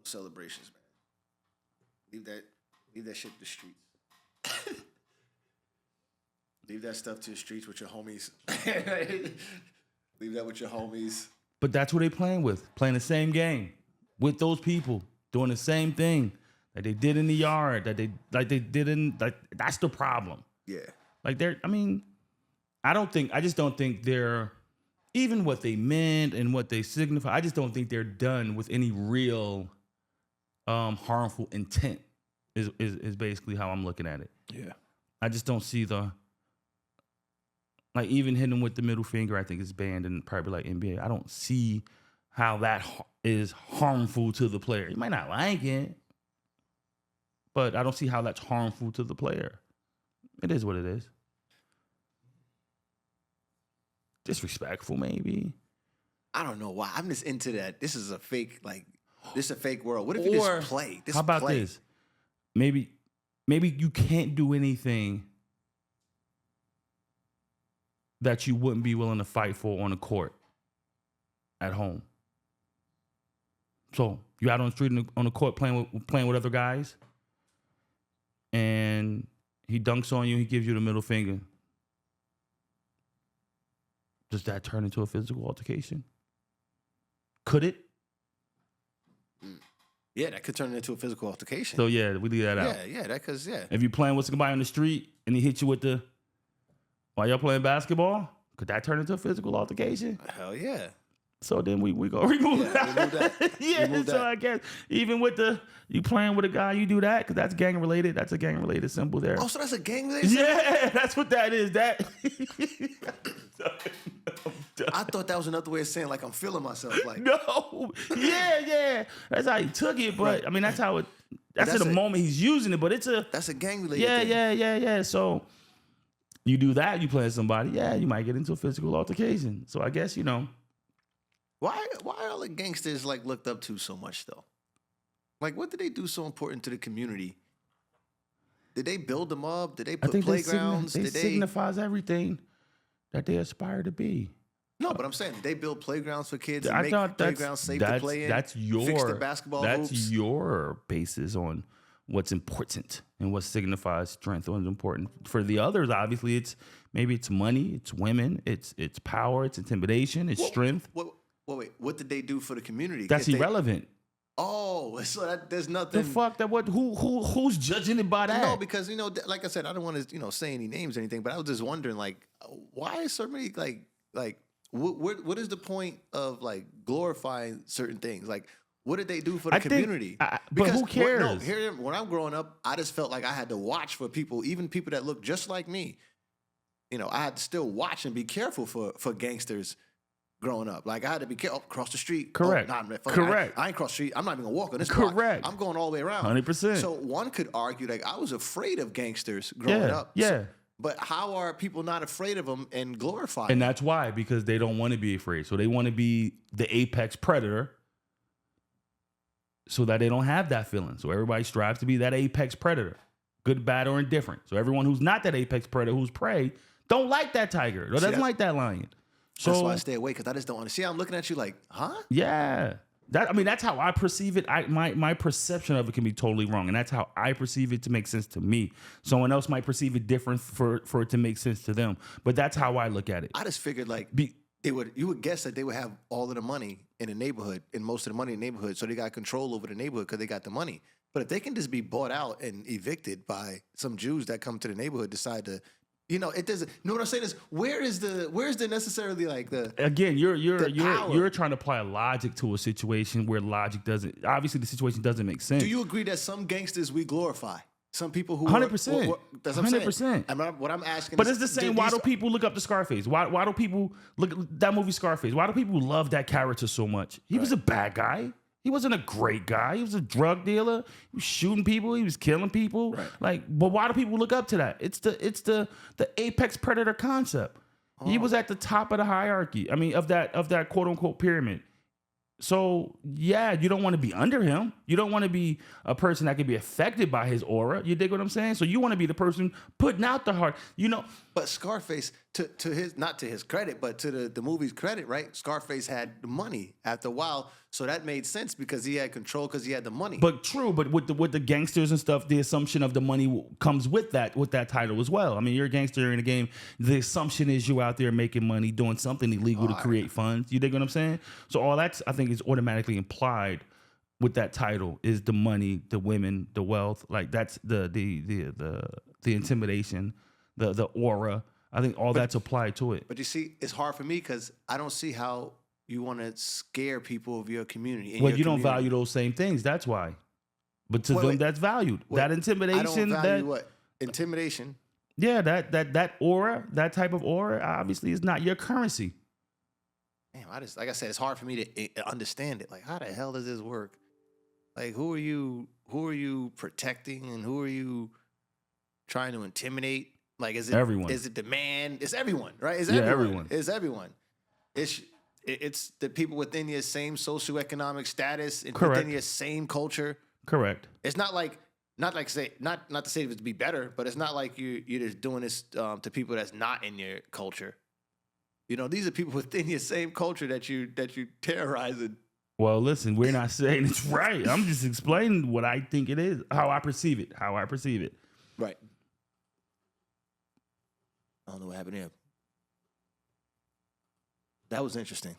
celebrations, man. Leave that shit to the streets. Leave that stuff to the streets with your homies. Leave that with your homies. But that's what they playing with. Playing the same game with those people, doing the same thing that they did in the yard, that they did in that's the problem. Yeah. Like I just don't think they're even what they meant and what they signify. I just don't think they're done with any real harmful intent. Is basically how I'm looking at it. Yeah. I just don't see even hitting them with the middle finger, I think is banned in probably like NBA. I don't see how that is harmful to the player. You might not like it, but I don't see how that's harmful to the player. It is what it is. Disrespectful, maybe. I don't know why. I'm just into that. This is a fake, this is a fake world. What if you just play? How about this? Maybe you can't do anything that you wouldn't be willing to fight for on the court at home. So you're out on the street on the court playing with other guys, and he dunks on you. He gives you the middle finger. Does that turn into a physical altercation? Could it? Yeah, that could turn into a physical altercation. So yeah, we leave that out. Yeah. If you're playing with somebody on the street and he hits you while y'all playing basketball, could that turn into a physical altercation? Hell yeah. So then we go remove that. Remove that. Yeah, remove so that. I guess even with you playing with a guy, you do that because that's gang related. That's a gang related symbol there. Oh, so that's a gang related symbol? Yeah, that's what that is. That. I thought that was another way of saying I'm feeling myself. No, yeah, that's how he took it. But right. I mean, that's how it. That's in the moment he's using it. But that's a gang related. thing. Yeah. So you do that, you play somebody. Yeah, you might get into a physical altercation. So I guess Why are the gangsters looked up to so much though? What did they do so important to the community? Did they build them up? Did they put playgrounds? It signifies everything that they aspire to be. No, but I'm saying, did they build playgrounds for kids and make playgrounds safe to play in? Fix the basketball hoops? That's your basis on what's important and what signifies strength, what's important. For the others, obviously, it's money, it's women, it's power, it's intimidation, it's strength. Wait, what did they do for the community? That's irrelevant. Oh, so there's nothing. The fuck that what? Who's judging it by that? No, because like I said, I don't want to say any names or anything, but I was just wondering why is so many what is the point of glorifying certain things? What did they do for the community? But who cares? When I'm growing up, I just felt like I had to watch for people, even people that look just like me. I had to still watch and be careful for gangsters. Growing up, I had to be careful. Cross the street. Correct. Correct. I ain't cross the street. I'm not even gonna walk on this Correct. block. I'm going all the way around. 100%. So one could argue I was afraid of gangsters growing up. Yeah. So, but how are people not afraid of them and glorifying? And that's why, because they don't want to be afraid. So they want to be the apex predator, so that they don't have that feeling. So everybody strives to be that apex predator, good, bad, or indifferent. So everyone who's not that apex predator, who's prey, don't like that tiger or doesn't like that lion. So, that's why I stay away, because I just don't understand. I'm looking at you huh? Yeah. That's how I perceive it. My perception of it can be totally wrong. And that's how I perceive it to make sense to me. Someone else might perceive it different for it to make sense to them. But that's how I look at it. I just figured you would guess that they would have all of the money in the neighborhood, and most of the money in the neighborhood, so they got control over the neighborhood because they got the money. But if they can just be bought out and evicted by some Jews that come to the neighborhood, decide to it doesn't. You know what I'm saying is where's the necessarily the again you're trying to apply logic to a situation where logic doesn't. Obviously, the situation doesn't make sense. Do you agree that some gangsters we glorify? Some people who 100%. That's what I'm 100%. What I'm asking, but it's the same. Why do people look up to Scarface? Why do people look at that movie Scarface? Why do people love that character so much? He was a bad guy. He wasn't a great guy. He was a drug dealer. He was shooting people. He was killing people. Right. But why do people look up to that? It's the apex predator concept. Oh. He was at the top of the hierarchy. I mean, of that quote unquote pyramid. So yeah, you don't want to be under him. You don't want to be a person that can be affected by his aura. You dig what I'm saying? So you want to be the person putting out the heart. But Scarface, to his, not to his credit, but to the movie's credit, right? Scarface had the money after a while, so that made sense because he had control because he had the money. But true, but with the gangsters and stuff, the assumption of the money comes with that title as well. I mean, you're a gangster in a game. The assumption is you out there making money, doing something illegal to create funds. You dig what I'm saying? So all that's, I think, is automatically implied with that title is the money, the women, the wealth. Like that's the intimidation, the aura. I think all that's applied to it. But you see, it's hard for me because I don't see how you want to scare people of your community. Well, you don't value those same things. That's why. But to them, that's valued. That intimidation. I don't value what? Intimidation. Yeah, that aura, that type of aura, obviously is not your currency. Damn, like I said, it's hard for me to understand it. Like, how the hell does this work? Like, who are you protecting and who are you trying to intimidate? Like, is it everyone? Is it the man? It's everyone, right? It's everyone. It's everyone. It's the people within your same socioeconomic status and within your same culture. Correct. It's not to say it to be better, but it's not like you're just doing this to people that's not in your culture. You know, these are people within your same culture that you terrorizing. Well, listen, we're not saying it's right. I'm just explaining what I think it is, how I perceive it. Right. I don't know what happened here. That was interesting.